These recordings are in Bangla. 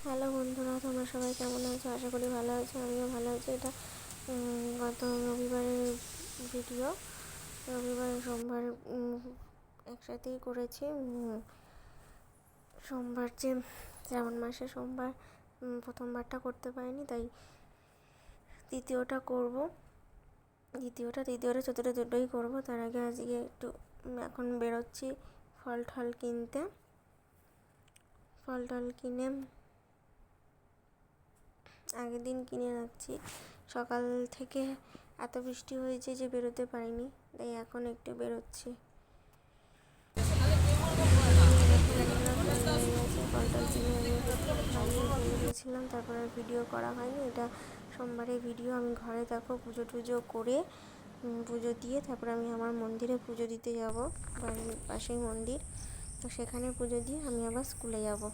হ্যালো বন্ধুরা, তোমরা সবাই কেমন আছো? আশা করি ভালো আছো। আমিও ভালো আছি। এটা গত রবিবারের ভিডিও। রবিবার সোমবার একসাথেই করেছি। সোমবার যে শ্রাবণ মাসে সোমবার প্রথমবারটা করতে পারিনি, তাই দ্বিতীয়টা করব। তৃতীয়টা চতুর্থ দুটোই করব। তার আগে আজকে একটু এখন বেরোচ্ছি ফল টল কিনতে। ফল টল কিনে আগের দিন কিনে রাখছি। সকাল থেকে এত বৃষ্টি হয়েছে যে বেরোতে পারিনি, তাই এখন একটু বেরোচ্ছি। ফলটা কিনে আমি চলে গেছিলাম, তারপর আর ভিডিও করা হয়নি। এটা সোমবারের ভিডিও। আমি ঘরে দেখো পুজো টুজো করে পুজো দিয়ে তারপর আমি আমার মন্দিরে পুজো দিতে যাব। বাড়ির পাশেই মন্দির, তো সেখানে পুজো দিয়ে আমি আবার স্কুলে যাব।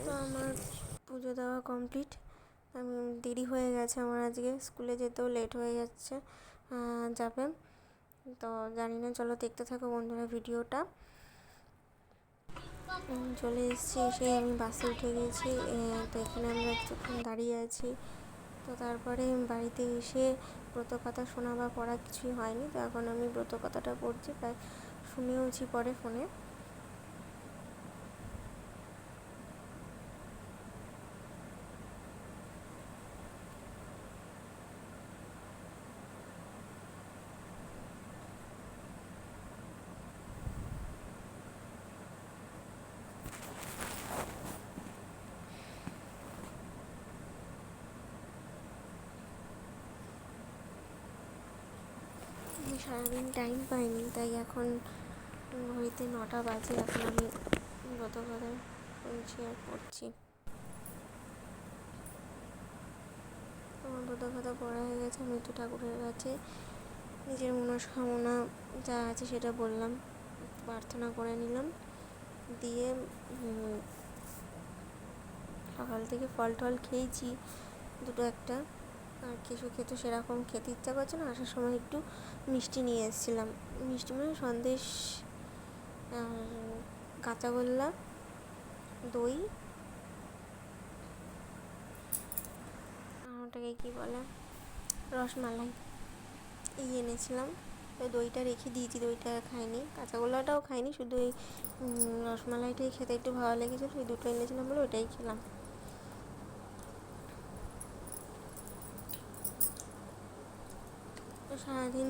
তো আমার পুজো দেওয়া কমপ্লিট। আমি দেরি হয়ে গেছে আমার, আজকে স্কুলে যেতেও লেট হয়ে যাবে। তো জানি না, চলো দেখতে থাকো বন্ধুরা ভিডিওটা। চলে এসে আমি বাসে উঠে গেছি। তো এখানে আমরা কিছুক্ষণ দাঁড়িয়ে আছি। তো তারপরে বাড়িতে এসে ব্রতকথা শোনা বা পড়া কিছুই হয়নি। তো এখন আমি ব্রতকথাটা পড়ছি, প্রায় শুনেওছি পরে ফোনে। আমি সারাদিন টাইম পাইনি, তাই এখন হইতে 9টা বাজে। এখন আমি ব্রতকথা শুনছি আর পড়ছি। আমার ব্রতকথা পড়া হয়ে গেছে। আমি একটু ঠাকুরের কাছে নিজের মনস্কামনা যা আছে সেটা বললাম, প্রার্থনা করে নিলাম। দিয়ে সকাল থেকে ফল টল খেয়েছি দুটো একটা, আর কিছু খেতে সেরকম খেতে ইচ্ছা করছে না। আসার সময় একটু মিষ্টি নিয়ে এসেছিলাম, মিষ্টি মানে সন্দেশ, কাঁচাগোল্লা, দই, ওটাকে কী বলে, রসমালাই, এই এনেছিলাম। তো দইটা রেখে দিয়েছি, দইটা খাইনি, কাঁচাগোল্লাটাও খাইনি, শুধু এই রসমালাইটাই খেতে একটু ভালো লেগেছিলো, ওই দুটো এনেছিলাম বলে ওইটাই খেলাম। তো সারাদিন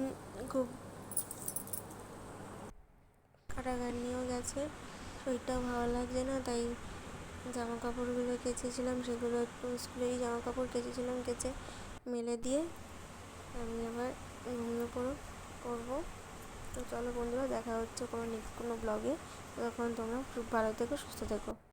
খুব কাটাকাটিও গেছে, শরীরটাও ভালো লাগছে না, তাই জামা কাপড়গুলো কেচেছিলাম, সেগুলো একটু স্কুলেরই জামা কাপড় কেচেছিলাম, কেচে মেলে দিয়ে আমি আবার ঘুমিয়ে পড়বো। তো চলো বন্ধুরা, দেখা হচ্ছে কোনো নেক্সট কোনো ব্লগে। ততক্ষণ তোমরা খুব ভালো থেকো, সুস্থ থেকো।